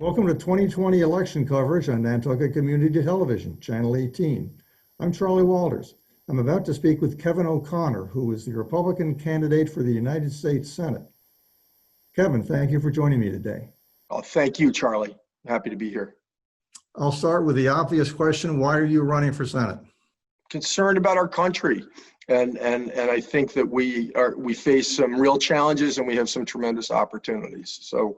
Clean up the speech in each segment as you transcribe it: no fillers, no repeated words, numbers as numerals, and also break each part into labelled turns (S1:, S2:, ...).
S1: Welcome to 2020 election coverage on Nantucket Community Television, Channel 18. I'm Charlie Walters. I'm about to speak with Kevin O'Connor, who is the Republican candidate for the United States Senate. Kevin, thank you for joining me today.
S2: Oh, thank you, Charlie. Happy to be here.
S1: I'll start with the obvious question. Why are you running for Senate?
S2: Concerned about our country. And I think that we face some real challenges and we have some tremendous opportunities. So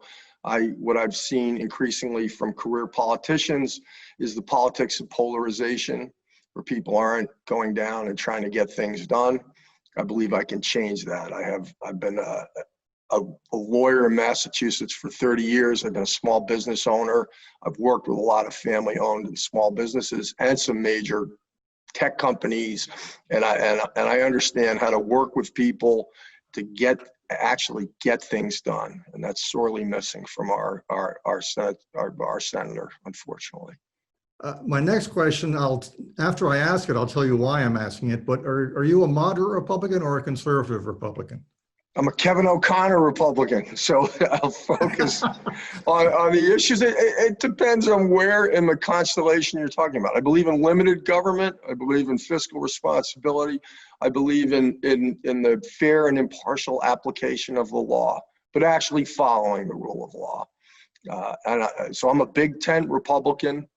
S2: what I've seen increasingly from career politicians is the politics of polarization, where people aren't going down and trying to get things done. I believe I can change that. I've been a lawyer in Massachusetts for 30 years. I've been a small business owner. I've worked with a lot of family-owned and small businesses and some major tech companies, and I understand how to work with people to actually get things done, and that's sorely missing from our senator, unfortunately.
S1: My next question, after I ask it, I'll tell you why I'm asking it, but are you a moderate Republican or a conservative Republican?
S2: I'm a Kevin O'Connor Republican, so I'll focus on the issues. It depends on where in the constellation you're talking about. I believe in limited government. I believe in fiscal responsibility. I believe in the fair and impartial application of the law, but actually following the rule of law. So I'm a big tent Republican,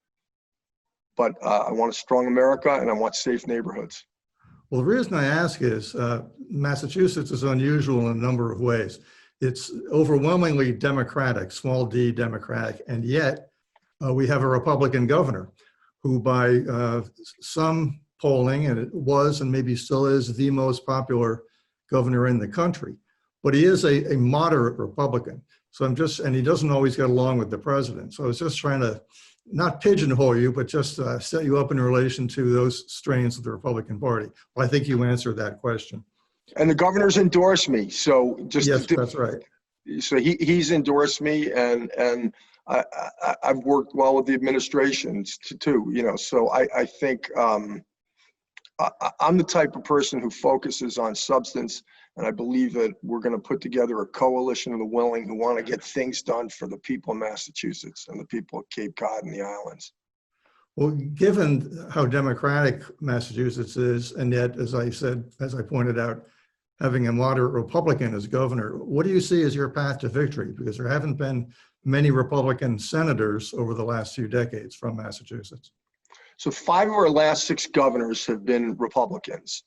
S2: but I want a strong America and I want safe neighborhoods.
S1: Well, the reason I ask is Massachusetts is unusual in a number of ways. It's overwhelmingly Democratic, small d Democratic, and yet we have a Republican governor who by some polling, and it was and maybe still is the most popular governor in the country, but he is a moderate Republican. So and he doesn't always get along with the president. So I was just trying to not pigeonhole you, but just set you up in relation to those strains of the Republican Party. Well, I think you answered that question.
S2: And the governor's endorsed me, so just
S1: yes, that's right.
S2: So he's endorsed me, and I've worked well with the administrations too. You know, so I think I'm the type of person who focuses on substance. And I believe that we're going to put together a coalition of the willing who want to get things done for the people of Massachusetts and the people of Cape Cod and the islands.
S1: Well, given how democratic Massachusetts is, and yet, as I pointed out, having a moderate Republican as governor, what do you see as your path to victory? Because there haven't been many Republican senators over the last few decades from Massachusetts.
S2: So 5 of our last 6 governors have been Republicans.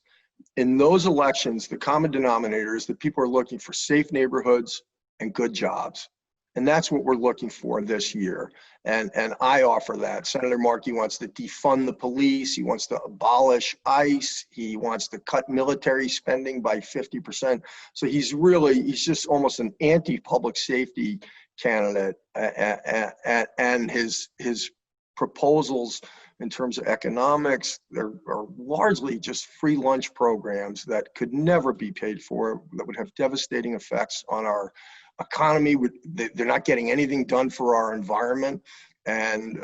S2: In those elections, the common denominator is that people are looking for safe neighborhoods and good jobs. And that's what we're looking for this year. And I offer that. Senator Markey wants to defund the police. He wants to abolish ICE. He wants to cut military spending by 50%. So he's just almost an anti-public safety candidate. And his proposals in terms of economics, are largely just free lunch programs that could never be paid for, that would have devastating effects on our economy. They're not getting anything done for our environment, and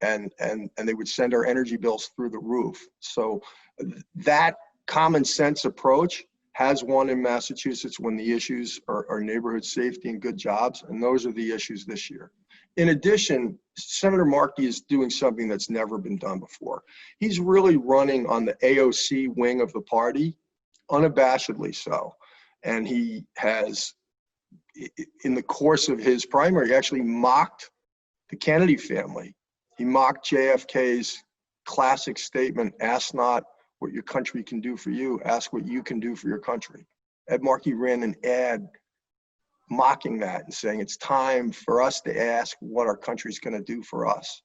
S2: they would send our energy bills through the roof. So that common sense approach has won in Massachusetts when the issues are neighborhood safety and good jobs, and those are the issues this year. In addition, Senator Markey is doing something that's never been done before. He's really running on the AOC wing of the party, unabashedly so. And he has, in the course of his primary, actually mocked the Kennedy family. He mocked JFK's classic statement, "Ask not what your country can do for you, ask what you can do for your country." Ed Markey ran an ad mocking that and saying it's time for us to ask what our country's going to do for us.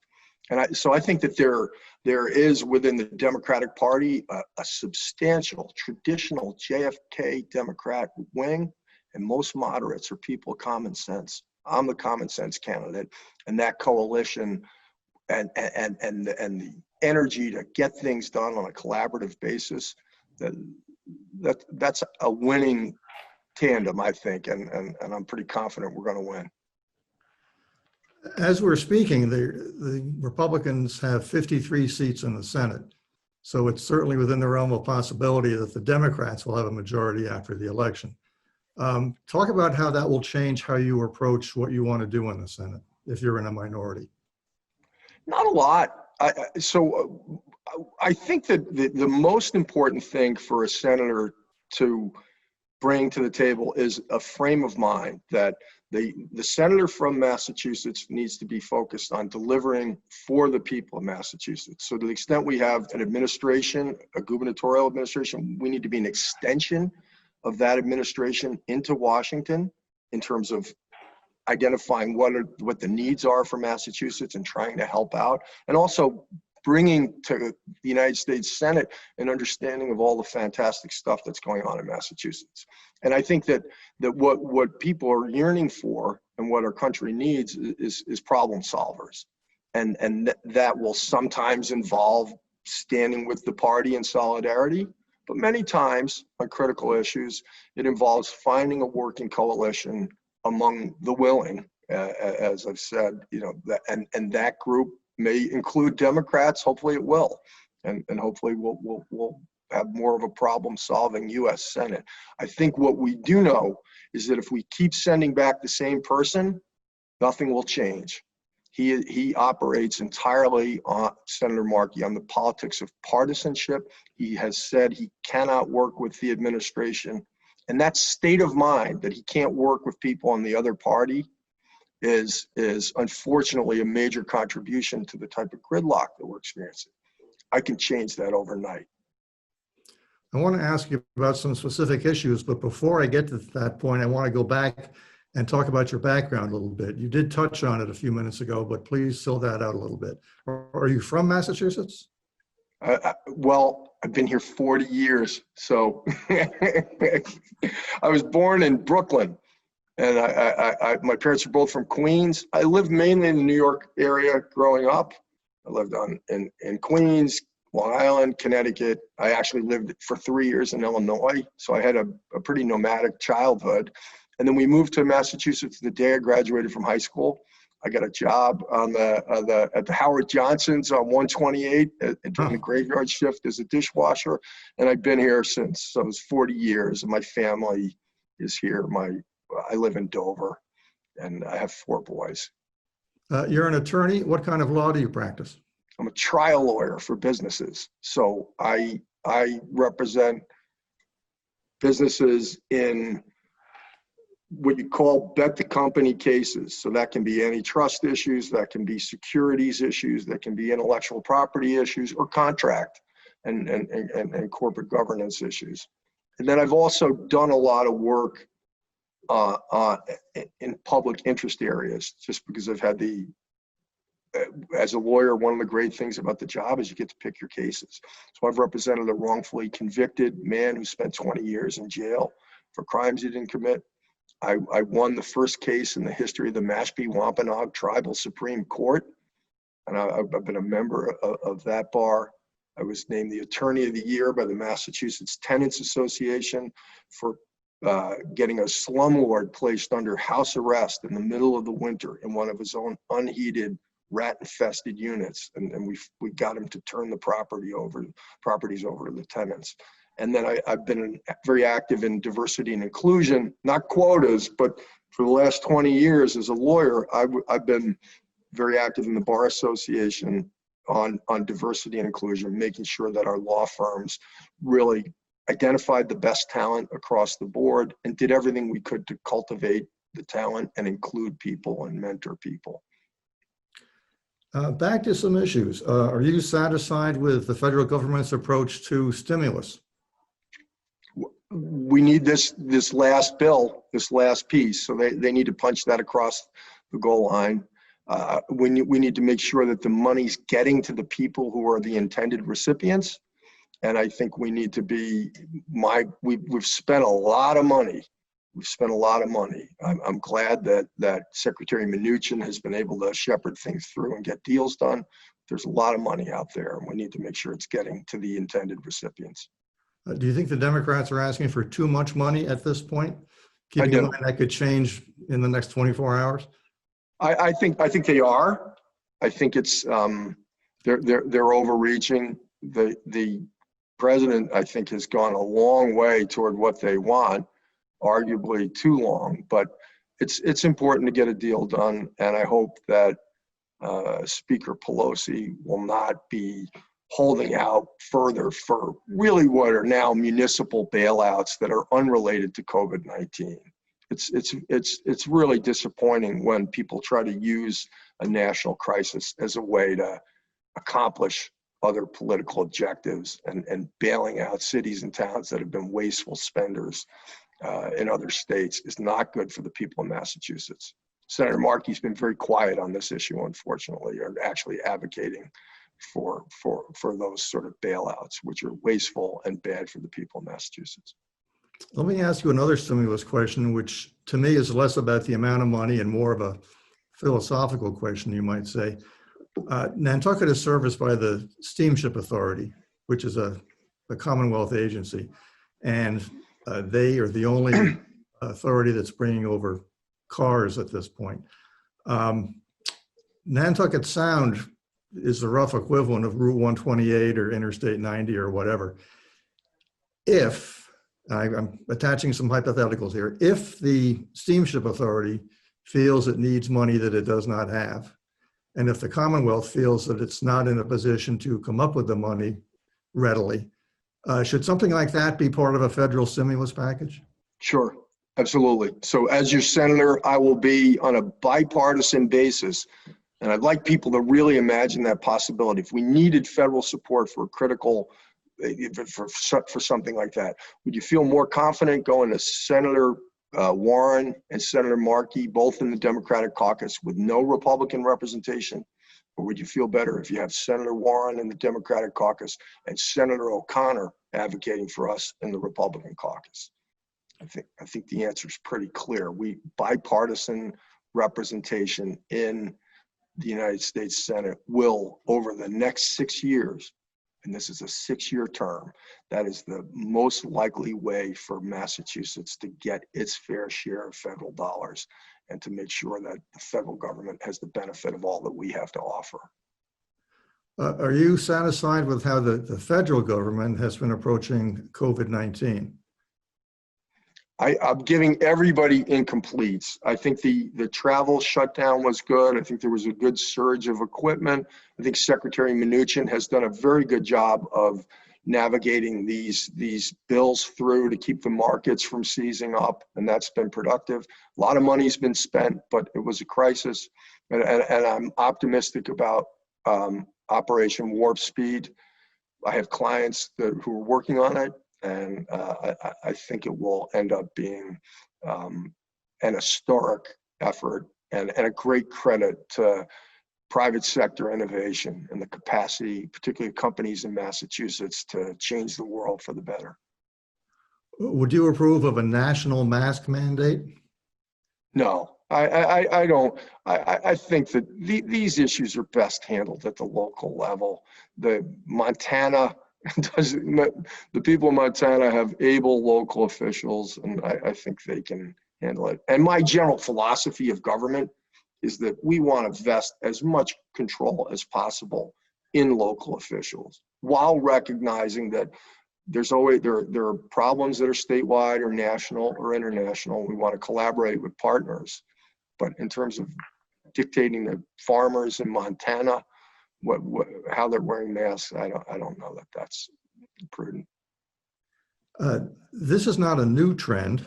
S2: And so I think that there is within the Democratic Party a substantial traditional JFK Democrat wing, and most moderates are people of common sense. I'm the common sense candidate, and that coalition and the energy to get things done on a collaborative basis, that's a winning tandem, I think, and I'm pretty confident we're going to win.
S1: As we're speaking, the Republicans have 53 seats in the Senate. So it's certainly within the realm of possibility that the Democrats will have a majority after the election. Talk about how that will change how you approach what you want to do in the Senate. if you're in a minority?
S2: Not a lot. I think that the most important thing for a senator to bring to the table is a frame of mind that the senator from Massachusetts needs to be focused on delivering for the people of Massachusetts. So to the extent we have an administration, a gubernatorial administration, we need to be an extension of that administration into Washington in terms of identifying what the needs are for Massachusetts and trying to help out, and also bringing to the United States Senate an understanding of all the fantastic stuff that's going on in Massachusetts. And I think that what people are yearning for and what our country needs is problem solvers. And that will sometimes involve standing with the party in solidarity, but many times on critical issues, it involves finding a working coalition among the willing, as I've said, and that group may include Democrats. Hopefully it will, and hopefully we'll have more of a problem-solving U.S. Senate. I think what we do know is that if we keep sending back the same person, nothing will change. He operates entirely on, Senator Markey, on the politics of partisanship. He has said he cannot work with the administration, and that state of mind that he can't work with people on the other party is unfortunately a major contribution to the type of gridlock that we're experiencing. I can change that overnight.
S1: I want to ask you about some specific issues, but before I get to that point, I want to go back and talk about your background a little bit. You did touch on it a few minutes ago, but please fill that out a little bit. Are you from Massachusetts?
S2: Well, I've been here 40 years, so I was born in Brooklyn, and my parents are both from Queens. I lived mainly in the New York area growing up. I lived in Queens, Long Island, Connecticut. I actually lived for 3 years in Illinois, so I had a pretty nomadic childhood. And then we moved to Massachusetts the day I graduated from high school. I got a job at the Howard Johnson's on 128 during the graveyard shift as a dishwasher, and I've been here since. So it was 40 years, and my family is here. I live in Dover, and I have 4 boys.
S1: You're an attorney. What kind of law do you practice?
S2: I'm a trial lawyer for businesses. So I represent businesses in what you call bet the company cases. So that can be antitrust issues, that can be securities issues, that can be intellectual property issues, or contract and corporate governance issues. And then I've also done a lot of work in public interest areas, just because I've had as a lawyer, one of the great things about the job is you get to pick your cases. So I've represented a wrongfully convicted man who spent 20 years in jail for crimes he didn't commit. I won the first case in the history of the Mashpee Wampanoag Tribal Supreme Court, and I've been a member of that bar. I was named the Attorney of the Year by the Massachusetts Tenants Association for getting a slumlord placed under house arrest in the middle of the winter in one of his own unheated, rat-infested units, and we got him to turn the properties over to the tenants. And then I've been very active in diversity and inclusion, not quotas, but for the last 20 years as a lawyer, I've been very active in the Bar Association on diversity and inclusion, making sure that our law firms really identified the best talent across the board and did everything we could to cultivate the talent and include people and mentor people.
S1: Back to some issues. Are you satisfied with the federal government's approach to stimulus?
S2: We need this last bill, this last piece. So they need to punch that across the goal line. We need to make sure that the money's getting to the people who are the intended recipients. And I think we need to be, we've spent a lot of money. We've spent a lot of money. I'm glad that Secretary Mnuchin has been able to shepherd things through and get deals done. There's a lot of money out there, and we need to make sure it's getting to the intended recipients.
S1: Do you think the Democrats are asking for too much money at this point?
S2: Keeping in
S1: mind that could change in the next 24 hours?
S2: I think they are. I think it's they're overreaching. The president, I think, has gone a long way toward what they want, arguably too long. But it's important to get a deal done, and I hope that Speaker Pelosi will not be holding out further for really what are now municipal bailouts that are unrelated to COVID-19. It's really disappointing when people try to use a national crisis as a way to accomplish other political objectives, and bailing out cities and towns that have been wasteful spenders in other states is not good for the people in Massachusetts. Senator Markey's been very quiet on this issue, unfortunately, or actually advocating for those sort of bailouts, which are wasteful and bad for the people in Massachusetts.
S1: Let me ask you another stimulus question, which to me is less about the amount of money and more of a philosophical question, you might say. Nantucket is serviced by the Steamship Authority, which is a Commonwealth agency, and they are the only authority that's bringing over cars at this point. Nantucket Sound is the rough equivalent of Route 128 or Interstate 90 or whatever. If, I'm attaching some hypotheticals here, if the Steamship Authority feels it needs money that it does not have, and if the Commonwealth feels that it's not in a position to come up with the money readily, should something like that be part of a federal stimulus package?
S2: Sure, absolutely. So as your senator, I will be on a bipartisan basis, and I'd like people to really imagine that possibility. If we needed federal support for critical, for something like that, would you feel more confident going to Senator Warren and Senator Markey, both in the Democratic caucus with no Republican representation? Or would you feel better if you have Senator Warren in the Democratic caucus and Senator O'Connor advocating for us in the Republican caucus? I think the answer is pretty clear. Bipartisan representation in the United States Senate will, over the next 6 years, and this is a 6-year term, that is the most likely way for Massachusetts to get its fair share of federal dollars and to make sure that the federal government has the benefit of all that we have to offer.
S1: Are you satisfied with how the federal government has been approaching COVID-19?
S2: I'm giving everybody incompletes. I think the travel shutdown was good. I think there was a good surge of equipment. I think Secretary Mnuchin has done a very good job of navigating these bills through to keep the markets from seizing up, and that's been productive. A lot of money's been spent, but it was a crisis, and I'm optimistic about Operation Warp Speed. I have clients who are working on it, and I think it will end up being an historic effort and a great credit to private sector innovation and the capacity, particularly companies in Massachusetts, to change the world for the better.
S1: Would you approve of a national mask mandate?
S2: No, I don't. I think that these issues are best handled at the local level. The people in Montana have able local officials, and I think they can handle it. And my general philosophy of government is that we want to vest as much control as possible in local officials, while recognizing that there are problems that are statewide or national or international. We want to collaborate with partners, but in terms of dictating to farmers in Montana how they're wearing masks, I don't know that that's prudent.
S1: This is not a new trend.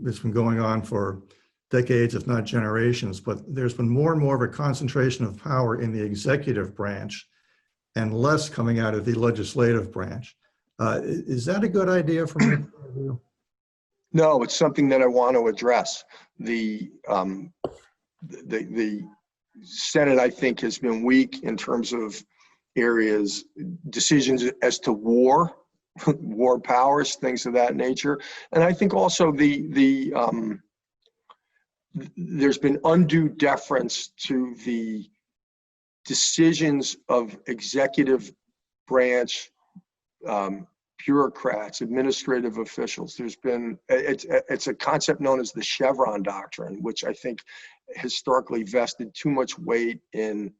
S1: It's been going on for decades, if not generations, but there's been more and more of a concentration of power in the executive branch and less coming out of the legislative branch. Is that a good idea from your point of view?
S2: No, it's something that I want to address. The Senate, I think, has been weak in terms of decisions as to war powers, things of that nature. And I think also there's been undue deference to the decisions of executive branch bureaucrats, administrative officials. It's a concept known as the Chevron doctrine, which I think historically vested too much weight in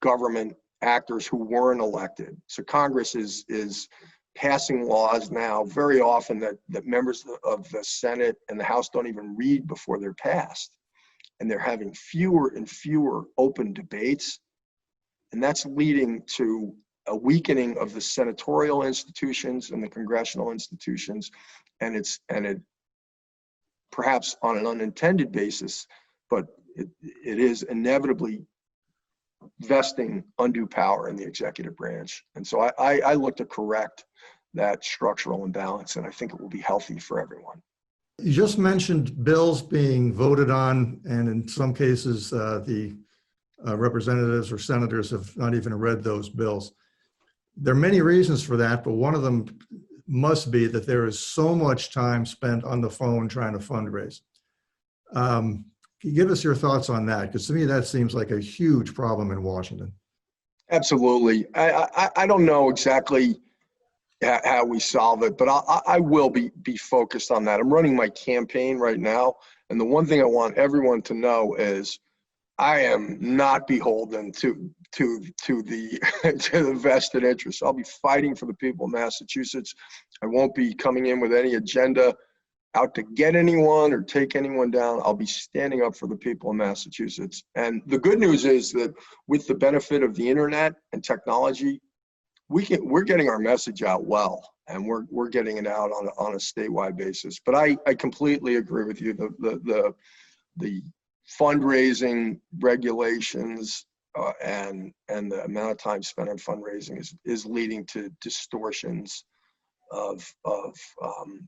S2: government actors who weren't elected. So Congress is passing laws now very often that members of the Senate and the House don't even read before they're passed. And they're having fewer and fewer open debates. And that's leading to a weakening of the senatorial institutions and the congressional institutions. And it perhaps on an unintended basis, but it is inevitably vesting undue power in the executive branch. And so I look to correct that structural imbalance, and I think it will be healthy for everyone.
S1: You just mentioned bills being voted on, and in some cases, the representatives or senators have not even read those bills. There are many reasons for that, but one of them must be that there is so much time spent on the phone trying to fundraise. Can you give us your thoughts on that? Because to me, that seems like a huge problem in Washington.
S2: Absolutely. I don't know exactly how we solve it, but I will be focused on that. I'm running my campaign right now, and the one thing I want everyone to know is I am not beholden to the to the vested interests. I'll be fighting for the people of Massachusetts. I won't be coming in with any agenda out to get anyone or take anyone down. I'll be standing up for the people of Massachusetts. And the good news is that with the benefit of the internet and technology, we're getting our message out well, and we're getting it out on a statewide basis. But I completely agree with you. The fundraising regulations and the amount of time spent on fundraising is leading to distortions of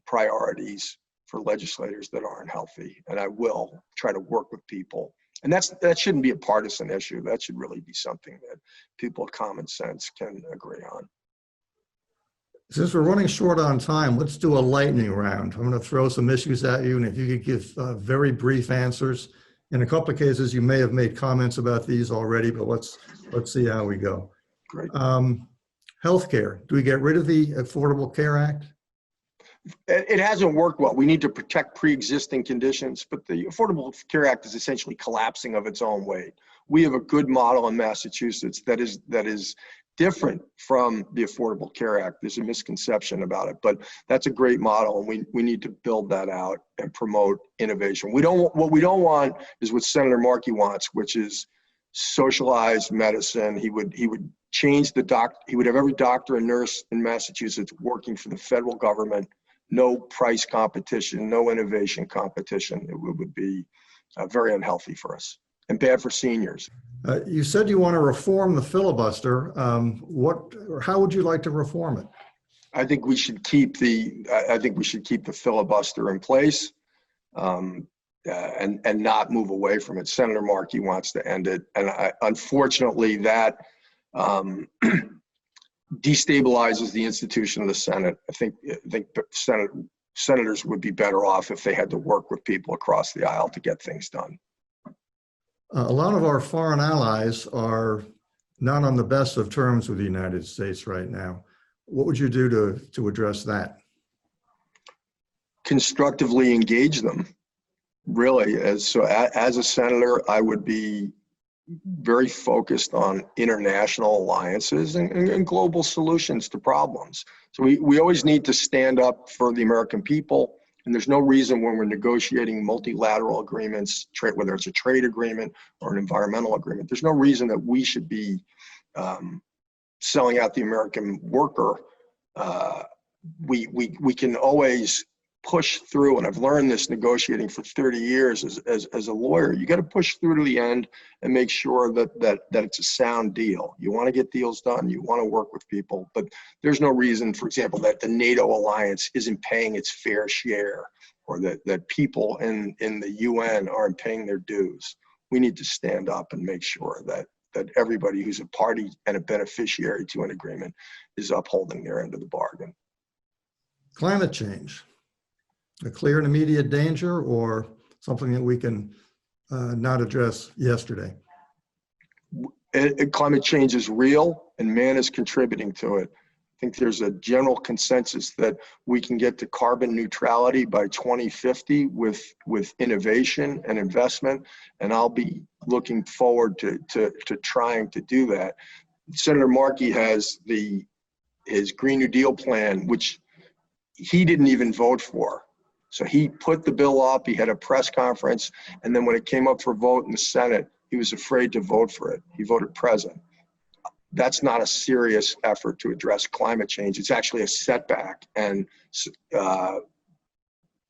S2: priorities for legislators that aren't healthy. And I will try to work with people. And that shouldn't be a partisan issue. That should really be something that people of common sense can agree on.
S1: Since we're running short on time, let's do a lightning round. I'm going to throw some issues at you, and if you could give very brief answers. In a couple of cases, you may have made comments about these already, but let's see how we go.
S2: Great.
S1: Healthcare. Do we get rid of the Affordable Care Act?
S2: It hasn't worked well. We need to protect pre-existing conditions, but the Affordable Care Act is essentially collapsing of its own weight. We have a good model in Massachusetts that is different from the Affordable Care Act. There's a misconception about it, but that's a great model, and we need to build that out and promote innovation. What we don't want is what Senator Markey wants, which is socialized medicine. He would change he would have every doctor and nurse in Massachusetts working for the federal government. No price competition, no innovation competition. It would be very unhealthy for us and bad for seniors.
S1: You said you want to reform the filibuster. How would you like to reform it?
S2: I think we should keep the filibuster in place, and not move away from it. Senator Markey wants to end it, and unfortunately that destabilizes the institution of the Senate. I think senators would be better off if they had to work with people across the aisle to get things done.
S1: A lot of our foreign allies are not on the best of terms with the United States right now. What would you do to address that?
S2: Constructively engage them, really. As a senator, I would be very focused on international alliances and global solutions to problems. So we always need to stand up for the American people. And there's no reason when we're negotiating multilateral agreements, whether it's a trade agreement or an environmental agreement, there's no reason that we should be selling out the American worker. We can always push through, and I've learned this negotiating for 30 years as a lawyer. You got to push through to the end and make sure that it's a sound deal. You want to get deals done, you want to work with people, but there's no reason, for example, that the NATO alliance isn't paying its fair share, or that people in the UN aren't paying their dues. We need to stand up and make sure that everybody who's a party and a beneficiary to an agreement is upholding their end of the bargain. Climate
S1: change. A clear and immediate danger, or something that we can not address yesterday?
S2: Climate change is real, and man is contributing to it. I think there's a general consensus that we can get to carbon neutrality by 2050 with innovation and investment, and I'll be looking forward to trying to do that. Senator Markey has the his Green New Deal plan, which he didn't even vote for. So he put the bill up, he had a press conference, and then when it came up for vote in the Senate, he was afraid to vote for it. He voted present. That's not a serious effort to address climate change. It's actually a setback. And the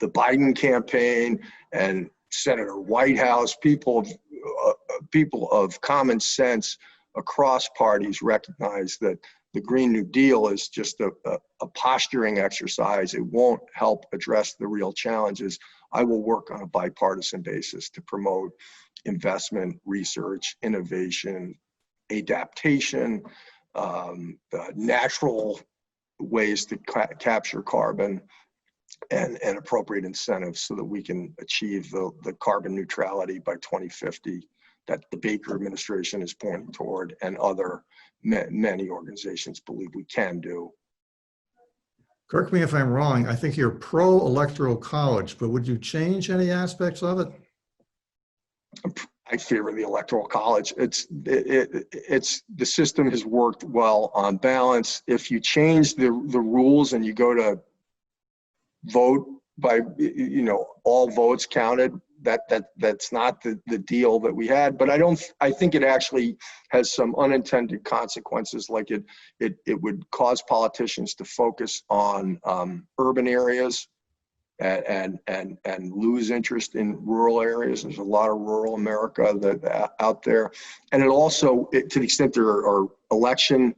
S2: Biden campaign and Senator Whitehouse, people of common sense across parties recognize that the Green New Deal is just a posturing exercise. It won't help address the real challenges. I will work on a bipartisan basis to promote investment, research, innovation, adaptation, natural ways to capture carbon, and appropriate incentives so that we can achieve the carbon neutrality by 2050 that the Baker administration is pointing toward, and many organizations believe we can do.
S1: Correct me if I'm wrong, I think you're pro-electoral college, but would you change any aspects of it?
S2: I favor the electoral college. It's the system has worked well on balance. If you change the rules and you go to vote by, all votes counted, that's not the deal that we had. But I think it actually has some unintended consequences, like it would cause politicians to focus on urban areas and lose interest in rural areas. There's a lot of rural America out there. And it also, to the extent there are election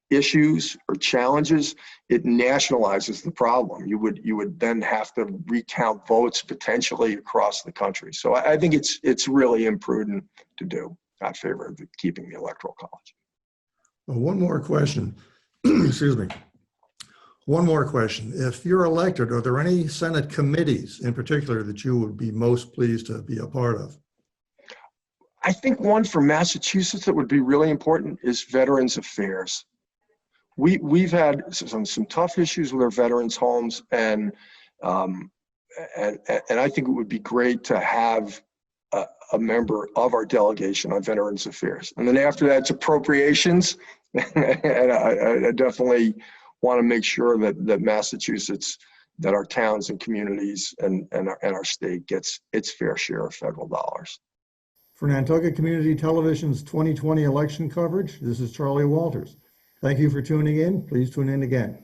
S2: issues or challenges, it nationalizes the problem. You would then have to recount votes potentially across the country. So I think it's really imprudent to do. I favor keeping the electoral college.
S1: Well, one more question. Excuse me. One more question. If you're elected, are there any Senate committees in particular that you would be most pleased to be a part of?
S2: I think one for Massachusetts that would be really important is Veterans Affairs. We've had some tough issues with our veterans' homes, and I think it would be great to have a member of our delegation on Veterans Affairs. And then after that, it's appropriations, and I definitely want to make sure that Massachusetts, that our towns and communities and our state gets its fair share of federal dollars.
S1: For Nantucket Community Television's 2020 election coverage, this is Charlie Walters. Thank you for tuning in. Please tune in again.